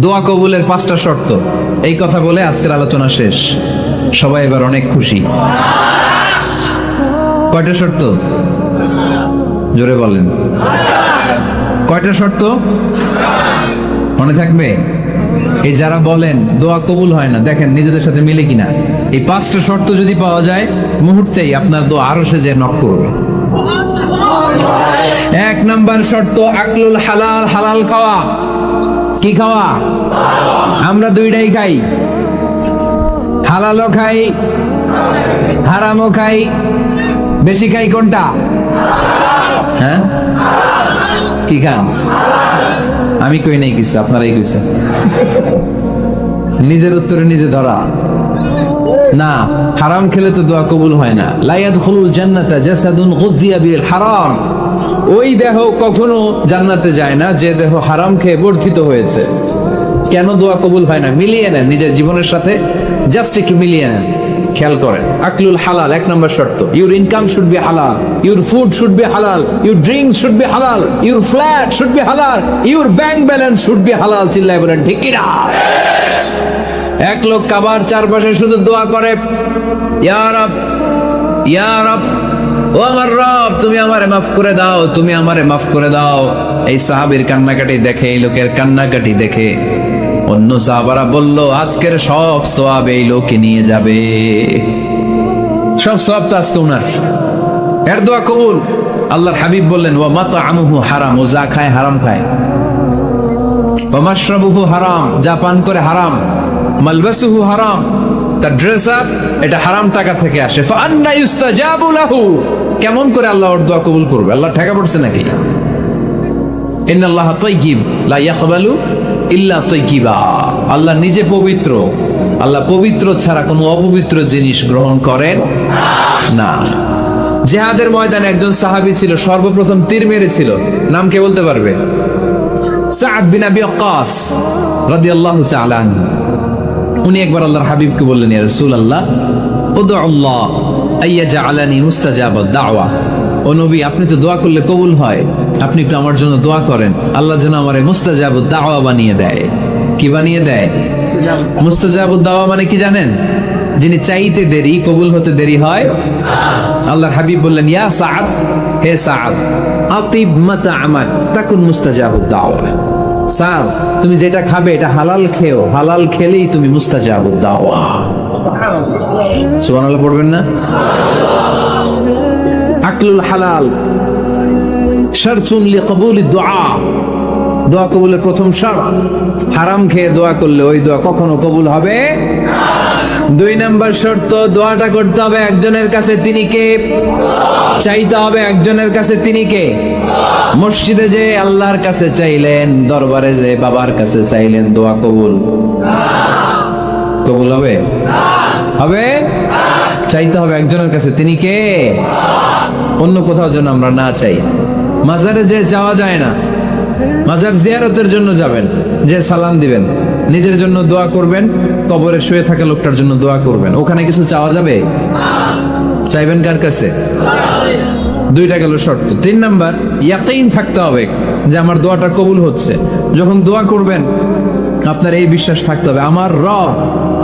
দোয়া কবুলের 5টা শর্ত, এই কথা বলে আজকের আলোচনা শেষ। সবাই এবার অনেক খুশি। কয়টা শর্ত? জোরে বলেন। কয়টা শর্ত মনে থাকবে? এই যারা বলেন দোয়া কবুল হয় না, দেখেন নিজেদের সাথে মিলে কিনা। এই 5টা শর্ত যদি পাওয়া যায়, মুহূর্তেই আপনার দোয়া আরো সে যে নক করবে। 1 নাম্বার শর্ত আকলুল হালাল, হালাল খাওয়া। কি খাওয়া? আমরা দুইটাই খাই, হালালও খাই হারামও খাই। বেশি খাই কোনটা? হ্যাঁ, কি খান? আমি কই নাই কিছু, আপনারাই কইছেন। নিজের উত্তরে নিজে ধরা না। হারাম খেলে তো দোয়া কবুল হয় না। লা ইয়াদখুলুল জান্নাতা জাসাদুন গুযিয়া বিল হারাম। ওই দেহ কখনো জান্নাতে যায় না যে দেহ হারাম খেয়ে বর্ধিত হয়েছে। কেন দোয়া কবুল হয় না? মিলিয়ে নেন নিজের জীবনের সাথে, জাস্ট একটু মিলিয়ে নেন, খেয়াল করেন। আকলুল হালাল 1 নম্বর শর্ত। ইউর ইনকাম শুড বি হালাল, ইউর ফুড শুড বি হালাল, ইউর ড্রিঙ্কস শুড বি হালাল, ইউর ফ্ল্যাট শুড বি হালাল, your bank balance should be হালাল। চিল্লায় বলেন ঠিক কি না? এক লোক কাবার চারপাশে শুধু দোয়া করে, ইয়া রব, ইয়া রব, ও আমার রব, তুমি আমারে মাফ করে দাও, তুমি আমারে মাফ করে দাও। এই সাহাবীর কান্নাকাটি দেখে, এই লোকের কান্নাকাটি দেখে অন্য সাহাবারা বলল, আজকের সব সওয়াব এই লোকে নিয়ে যাবে। সব সওয়াব তো আজকে উনার। এর দোয়া কবুল। আল্লাহর হাবিব বললেন, ওয়া মাতআমুহু হারাম, ও যা খায় হারাম খায়। ওয়া মাশরাবুহু হারাম, যা পান করে হারাম। মালবাসুহু হারাম, তার ড্রেস আপ এটা হারাম টাকা থেকে আসে। ফাআন্না ইউস্তাজাবু লাহু, কেমন করে আল্লাহ ওর দোয়া কবুল করবে? আল্লাহ ঠেকা পড়ছে নাকি? ইন্নাল্লাহা তাইয়্যিব লা ইয়াকবালু ইল্লা তাইয়্যিবা। আল্লাহ নিজে পবিত্র, আল্লাহ পবিত্র ছাড়া কোনো অপবিত্র জিনিস গ্রহণ করেন না। জিহাদের ময়দানে একজন সাহাবী ছিল, সর্বপ্রথম তীর মেরেছিল। নাম কে বলতে পারবে? সাআদ বিন আবি ওয়াক্কাস রাদিয়াল্লাহু তাআলা আনহু। উনি একবার আল্লাহর হাবিবকে বললেন, ইয়া রাসূলুল্লাহ, উদউ আল্লাহ আইয়াজআলানি মুস্তাজাবাদ দাওয়া। ও নবী, আপনি তো দোয়া করলে কবুল হয়, আপনি একটু আমার জন্য দোয়া করেন, আল্লাহ যেন আমারে মুস্তাজাবুদ দাওয়া বানিয়ে দেয়। কি বানিয়ে দেয়? মুস্তাজাবুদ দাওয়া মানে কি জানেন? যিনি চাইতে দেরি, কবুল হতে দেরি হয়। আল্লাহর হাবিব বললেন, ইয়া সাআদ, হে সাআদ, আতিব মাতআমাক তাকুন মুস্তাজাবুদ দাওয়া। সাআদ, তুমি যেটা খাবে এটা হালাল খেও, হালাল খেলেই তুমি মুস্তাজাবুদ দাওয়া। সুবহানাল্লাহ পড়বেন না? আকলুল হালাল শারতুন লিকবুলিদ দুআ, দোয়া কবুলের প্রথম শর্ত। হারাম খেয়ে দোয়া করলে ওই দোয়া কখনো কবুল হবে। 2 নম্বর শর্ত, দোয়াটা করতে হবে একজনের কাছে, তিনি কে? চাইতে হবে একজনের কাছে, তিনি কে? মসজিদে যে আল্লাহর কাছে চাইলেন, দরবারে যে বাবার কাছে চাইলেন, দোয়া কবুল কবুল হবে? হবে? চাইতে হবে একজনের কাছে, তিনি কে? অন্য কোথাও যেন আমরা না চাই। মাজারে যে যাওয়া যায় না, মাজার জিয়ারতের জন্য যাবেন, যে সালাম দিবেন, নিজের জন্য দোয়া করবেন, কবরে শুয়ে থাকা লোকটার জন্য দোয়া করবেন। ওখানে কিছু চাওয়া যাবে? চাইবেন কার কাছে? 2টা গেল শর্ত। 3 নাম্বার, ইয়াকিন থাকতে হবে যে আমার দোয়াটা কবুল হচ্ছে। যখন দোয়া করবেন আপনার এই বিশ্বাস থাকতে হবে, আমার রব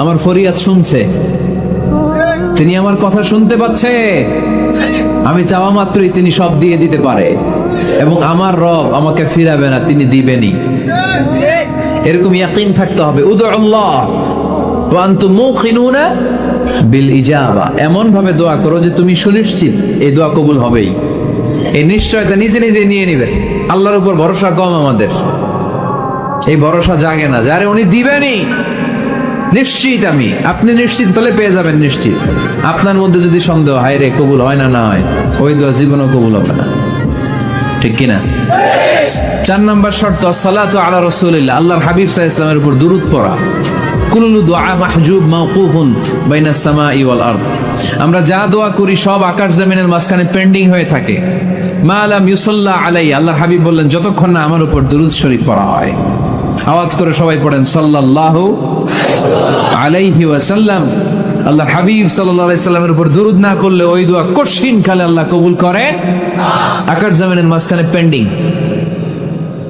আমার ফরিয়াদ শুনছে, তিনি আমার কথা শুনতে পাচ্ছে, আমি চাওয়া মাত্রই তিনি সব দিয়ে দিতে পারে, এবং আমার রব আমাকে ফিরাবে না, তিনি দিবেনই। এরকম ইয়াকিন থাকতে হবে। উদউ আল্লাহ ওয়া আনতুম মুকিনুনা বিল ইজাবা, এমন ভাবে দোয়া করো যে তুমি সুনিশ্চিত এই দোয়া কবুল হবেই। এই নিশ্চয়তা নিজে নিজে নিয়ে নিবেন। আল্লাহর উপর ভরসা কম আমাদের, এই ভরসা জাগে না যারে উনি দিবেনই। নিশ্চিত আমি, আপনি নিশ্চিত পেলে পেয়ে যাবেন নিশ্চিত। আপনার মধ্যে যদি সন্দেহ, হায় রে কবুল হয় না, না হয়, ওই দোয়া জীবনও কবুল হবে না। ঠিক কিনা? 4 নম্বর শর্ত, সালাতু আলা রাসূলিল্লাহ, আল্লাহর হাবিব সাল্লাল্লাহু আলাইহি ওয়াসাল্লামের উপর দুরূদ পড়া। কুল্লু দুআ মাহজুব মাওকুফুন বাইনাস সামাই ওয়াল আরদ। আমরা যা দোয়া করি সব আকাশ জমিনের মাঝখানে পেন্ডিং হয়ে থাকে। মা লাম ইউসাল্লা আলাইহি, আল্লাহর হাবিব বললেন, যতক্ষণ না আমার উপর দুরূদ শরীফ পড়া হয়। আওয়াজ করে সবাই পড়েন, সাল্লাল্লাহু আলাইহি ওয়াসাল্লাম। আল্লাহর হাবিব সাল্লাল্লাহু আলাইহি সাল্লামের উপর দুরূদ না করলে ওই দোয়া কঠিন কালে আল্লাহ কবুল করে। আকাশ জমিনের মাঝখানে পেন্ডিং।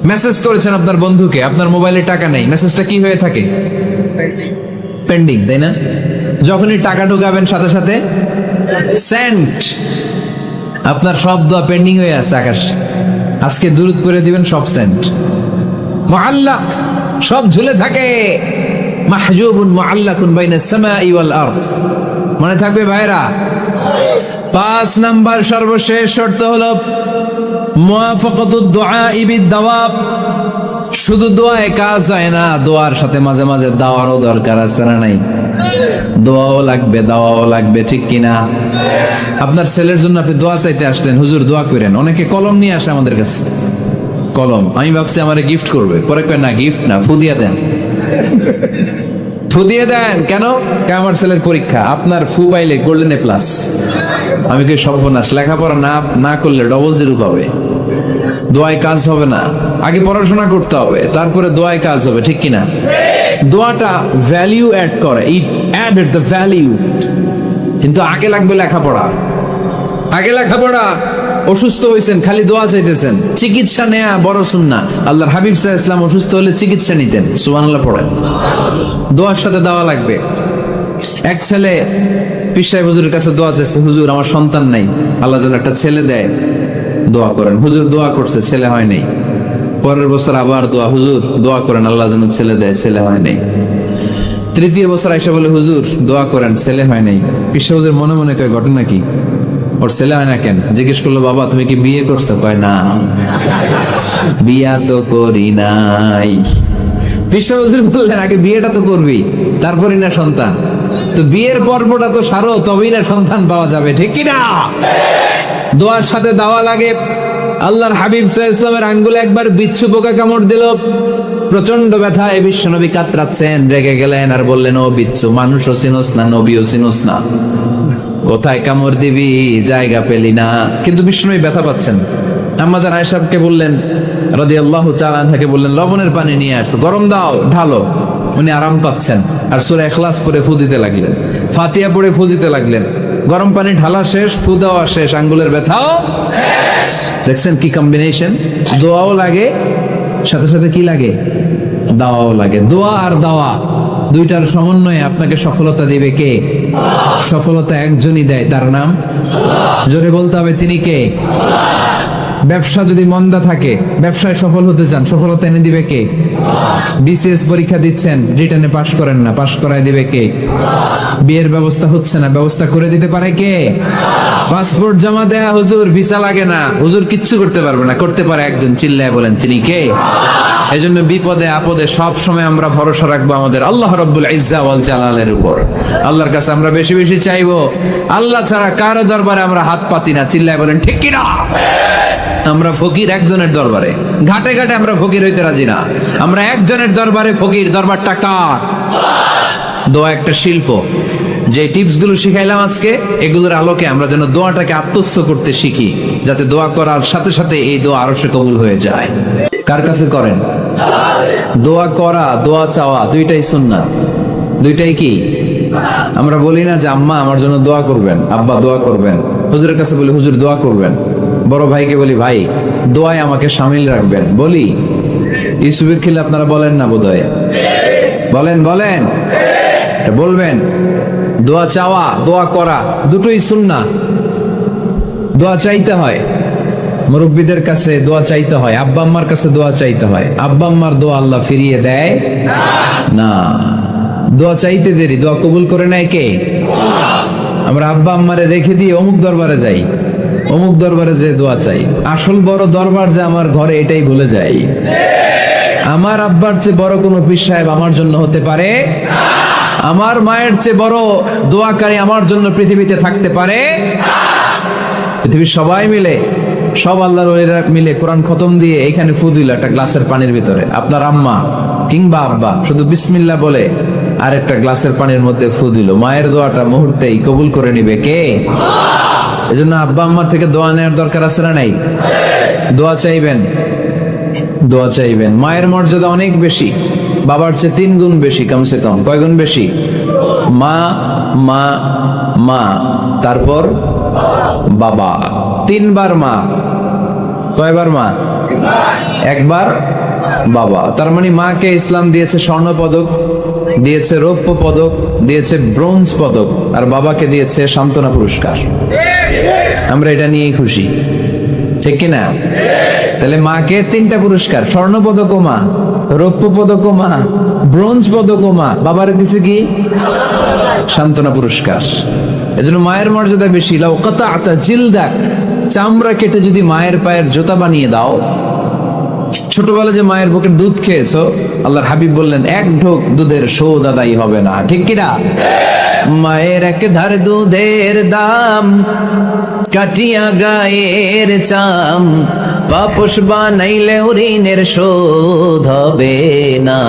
মেসেজ করেছেন আপনার বন্ধুকে, আপনার মোবাইলে টাকা নেই, মেসেজটা কি হয়ে থাকে? পেন্ডিং, তাই না? যখনই টাকা ঢুকাবেন সাথে সাথে সেন্ট, আপনার সব দোয়া পেন্ডিং হয়ে আছে আকাশ। আজকে দুরূদ করে দিবেন, সব সেন্ট, মুআল্লাক, সব ঝুলে থাকে। মাহজুবুন মুআল্লাকুন বাইনাস সামাই ওয়াল আরদ। মনে থাকবে ভাইরা? 5 নাম্বার সর্বশেষ শর্ত হলো মুওয়াফাকাতুদ দুআই বিদ-দাওয়াব। শুধু দোয়ায় কাজ হয় না, দোয়ার সাথে মাঝে মাঝে দাওয়ারও দরকার আছে না নাই? দোয়াও লাগবে, দাওয়াও লাগবে, ঠিক কিনা? আপনার ছেলের জন্য আপনি দোয়া চাইতে আসলেন, হুজুর দোয়া করেন। অনেকে কলম নিয়ে আসে আমাদের কাছে, কলম। আমি ভাবছি আমারে গিফট করবে, পরে কয় না, গিফট না, ফু দিয়ে দেন। ফু দিয়ে দেন কেন? আমার ছেলের পরীক্ষা, আপনার ফু পাইলে গোল্ডেন এ+। আমি কি সর্বনাশ, লেখাপড়া না করলে ডবল 0 পাবে, দোয়ায় কাজ হবে না। আগে পড়াশোনা করতে হবে, তারপরে দোয়ায় কাজ হবে, ঠিক কিনা? দোয়াটা ভ্যালিউ অ্যাড করে, ইট অ্যাডেড দ্য ভ্যালিউ। কিন্তু আগে লাগবে লেখাপড়া, আগে লেখাপড়া। অসুস্থ হয়েছেন, খালি দোয়া চাইতেছেন। চিকিৎসা নেয়া বড় সুন্নাহ। আল্লাহর হাবিব সাল্লাল্লাহু আলাইহি ওয়াসাল্লাম অসুস্থ হলে চিকিৎসা নিতেন, সুবহানাল্লাহ পড়েন। দোয়ার সাথে দাওয়া লাগবে। এক ছেলে পীর সাহেব হুজুরের কাছে দোয়া চাইছে, হুজুর আমার সন্তান নাই, আল্লাহ যেন একটা ছেলে দেয়, দোয়া করেন। হুজুর দোয়া করছে, ছেলে হয় নাই। পরের বছর আবার দোয়া, হুজুর দোয়া করেন আল্লাহ যেন ছেলে দেয়, ছেলে হয় নাই। তৃতীয় বছর আইসা বলে, হুজুর দোয়া করেন, ছেলে হয় নাই। পীর সাহেব হুজুর মনে মনে কয়, ঘটনা কি? ওর ছেলে হয় না কেন? জিজ্ঞেস করলো, বাবা তুমি কি বিয়ে করছো? কয় না, বিয়া তো করি নাই। পীর সাহেব হুজুর বললেন, আগে বিয়েটা তো করবি, তারপরই না সন্তান। তো বিয়ের পর্বটা তো সারো, তবেই না সন্তান পাওয়া যাবে, ঠিক কিনা? দোয়ার সাথে দাওয়া লাগে। আল্লাহর হাবিব সাল্লাল্লাহু আলাইহি ওয়াসাল্লামের আঙ্গুলে একবার বিচ্ছু পোকা কামড় দিল, প্রচন্ড ব্যথায় বিশ্বনবী কাতরাচ্ছেন, রেগে গেলেন আর বললেন, ও বিচ্ছু, মানুষও চিনোস না, নবীও চিনোস না, কোথায় কামড় দিবি, জায়গা পেলি না। কিন্তু বিশ্বনবী ব্যথা পাচ্ছেন। আম্মাজান আয়েশাকে বললেন রাদিয়াল্লাহু তাআলা আনহাকে বললেন, লবণের পানি নিয়ে আসো, গরম দাও, ঢালো। উনি আরাম পাচ্ছেন আর সূরা ইখলাস পড়ে ফু দিতে লাগলেন, ফাতিহা পড়ে ফু দিতে লাগলেন। গরম পানি ঢালা শেষ, ফু দেওয়া শেষ, আঙ্গুলের ব্যথাও। দেখছেন কি কম্বিনেশন? দোয়াও লাগে, সাথে সাথে কি লাগে? দাওয়াও লাগে। দোয়া আর দাওয়া দুইটার সমন্বয়ে আপনাকে সফলতা দিবে কে? সফলতা একজনই দেয়, তার নাম জোরে বলতে হবে, তিনি কে? ব্যবসা যদি মন্দা থাকে, ব্যবসায় সফল হতে চান, সফলতা এনে দিবে কে? বিসিএস পরীক্ষা দিচ্ছেন, রিটেনে পাশ করেন না, পাশ করায় দিবে কে? বিয়ের ব্যবস্থা হচ্ছে না, ব্যবস্থা করে দিতে পারে কে? পাসপোর্ট জমা দেয়া, হুজুর ভিসা লাগে না, হুজুর কিচ্ছু করতে পারবে না, করতে পারে একজন, চিল্লায় বলেন তিনি কে? এজন্য বিপদে আপদে সব সময় আমরা ভরসা রাখবো আমাদের আল্লাহ রাব্বুল ইজ্জা ওয়াল জালালের উপর। আল্লাহর কাছে আমরা বেশি বেশি চাইবো। আল্লাহ ছাড়া কারো দরবারে আমরা হাত পাতি না, চিল্লায় বলেন ঠিক কিনা? আমরা ফকির একজনের দরবারে, ঘাটে ঘাটে আমরা ফকির হইতে রাজি না, আমরা একজনের দরবারে ফকির। দরবারটা কার? দোয়া একটা শিল্প। যে টিপস গুলো শিখাইলাম আজকে, এগুলোর আলোকে আমরা যেন দোয়াটাকে আত্মস্থ করতে শিখি, যাতে দোয়া করার সাথে সাথে এই দোয়া আরো সে কবুল হয়ে যায়। কার কাছে করেন? দোয়া করা, দোয়া চাওয়া দুইটাই সুন্নাত, দুইটাই কি? আমরা বলি না যে আম্মা আমার জন্য দোয়া করবেন, আব্বা দোয়া করবেন। হুজুরের কাছে বলি, হুজুর দোয়া করবেন। বড় ভাইকে বলি, ভাই দোয়ায় আমাকে শামিল রাখবেন। বলি, ইউসুফের খিলে আপনারা বলেন না বোধহয়? বলেন বলেন, বলবেন। দোয়া চাওয়া, দোয়া করা দুটোই সুন্নাহ। দোয়া চাইতে হয়, মুরব্বীদের কাছে দোয়া চাইতে হয়, আব্বা আম্মার কাছে দোয়া চাইতে হয়। আব্বা আম্মার দোয়া আল্লাহ ফিরিয়ে দেয় না। দোয়া চাইতে দেরি, দোয়া কবুল করে নেয় কে? আমরা আব্বা আম্মারে রেখে দিয়ে অমুক দরবারে যাই, অমুক দরবারে যে দোয়া চাই। আসল বড় দরবার যে আমার ঘরে, এটাই ভুলে যাই। আমার আব্বার চেয়ে বড় কোনো পীর সাহেব আমার জন্য হতে পারে, আমার মায়ের চেয়ে বড় দোয়াকারী আমার জন্য পৃথিবীতে থাকতে পারে। পৃথিবীর সবাই মিলে, সব আল্লাহর ওলিরা মিলে কোরআন খতম দিয়ে এইখানে ফু দিল একটা গ্লাসের পানির ভিতরে, আপনার আম্মা কিংবা আব্বা শুধু বিসমিল্লাহ বলে আর একটা গ্লাসের পানির মধ্যে ফু দিল, মায়ের দোয়াটা মুহূর্তেই কবুল করে নিবে কে? এজন্য আব্বা আম্মা থেকে দোয়া নেওয়ার দরকার আছে না নাই? দোয়া চাইবেন, দোয়া চাইবেন। মায়ের মর্যাদা অনেক বেশি, বাবার চেয়ে 3 গুণ বেশি, কমসে কম। কয় গুণ বেশি? মা মা মা, তারপর বাবা, 3 বার মা। কয়বার মা? একবার বাবা। তার মানে মাকে ইসলাম দিয়েছে স্বর্ণ পদক, দিয়েছে রৌপ্য পদক, দিয়েছে ব্রোঞ্জ পদক, আর বাবাকে দিয়েছে সান্ত্বনা পুরস্কার। আমরা এটা নিয়েই খুশি, ঠিক কিনা? তাহলে মাকে 3টা পুরস্কার, স্বর্ণ পদকও মা, রৌপ্য পদকও মা, ব্রোঞ্জ পদকও মা, বাবার দিছে কি? সান্ত্বনা পুরস্কার। এজন্য মায়ের মর্যাদা বেশি। লাউ কাতাআতা জিলদাক, চামড়া কেটে যদি মায়ের পায়ের জুতা বানিয়ে দাও। ছোটবেলা যে মায়ের বুকের দুধ খেয়েছো, আল্লাহর হাবিব বললেন 1 ঢোক দুধের শোধ আদায় হবে না, ঠিক কিনা? মায়ের এক ধার দুধের দাম, কাটিয়া গায়ের চাম, পাপোশ বানাইলেও ঋণের শোধ হবে না।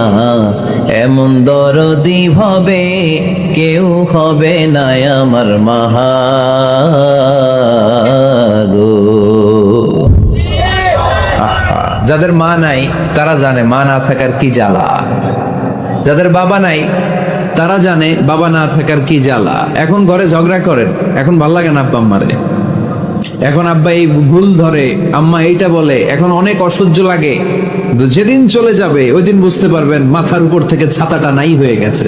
এমন দরদি হবে কেউ হবে না আমার মাহাগো। যাদের মা নাই তারা জানে মা না থাকার কি জ্বালা, যাদের বাবা নাই তারা জানে বাবা না থাকার কি জ্বালা। এখন ঘরে ঝগড়া করেন, এখন ভাল লাগে না আব্বা আম্মারে, এখন আব্বা এই ভুল ধরে, আম্মা এইটা বলে, এখন অনেক অসহ্য লাগে। যেদিন চলে যাবে ওই দিন বুঝতে পারবেন মাথার উপর থেকে ছাতাটা নাই হয়ে গেছে,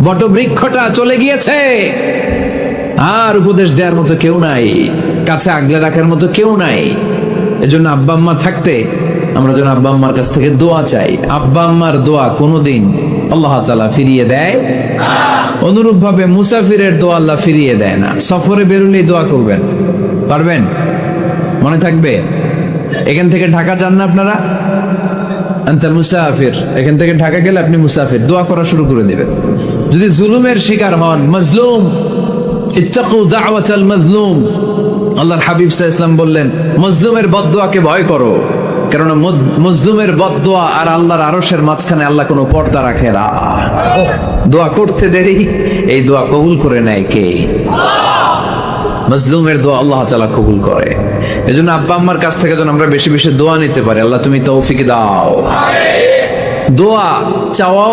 বটবৃক্ষটা চলে গিয়েছে, আর উপদেশ দেওয়ার মতো কেউ নাই, কাছে আগলে রাখার মতো কেউ নাই। এজন্য আব্বা আম্মা থাকতে আমরা যেন আব্বা আম্মার কাছ থেকে দোয়া চাই। আব্বা আম্মার দোয়া কোনোদিন আল্লাহ তাআলা ফিরিয়ে দেয়, অনুরূপ ভাবে মুসাফিরের দোয়া আল্লাহ ফিরিয়ে দেয় না। সফরে বেরোলেই দোয়া করবেন, পারবেন? মনে থাকবে? এখান থেকে ঢাকা যান না আপনারা, আনতা মুসাফির, এখান থেকে ঢাকা গেলে আপনি মুসাফির, দোয়া করা শুরু করে দিবেন। যদি জুলুমের শিকার হন, মাজলুম, ইত্তাকু দাওয়াতাল মাজলুম, আল্লাহর হাবিব সাল্লাল্লাহু আলাইহি ওয়াসাল্লাম বললেন মজলুমের বদদোয়াকে ভয় করো, কারণ মজলুমের বদদোয়া আর আল্লাহর আরশের মাঝখানে আল্লাহ কোনো পর্দা রাখে না। দোয়া করতে দেরি, এই দোয়া কবুল করে নেয় কে? মজলুমের দোয়া আল্লাহ তাআলা কবুল করে। এজন্য আব্বা আম্মার কাছ থেকে যেন আমরা বেশি বেশি দোয়া নিতে পারি। আল্লাহ তুমি তৌফিক দাও। দোয়া চাওয়া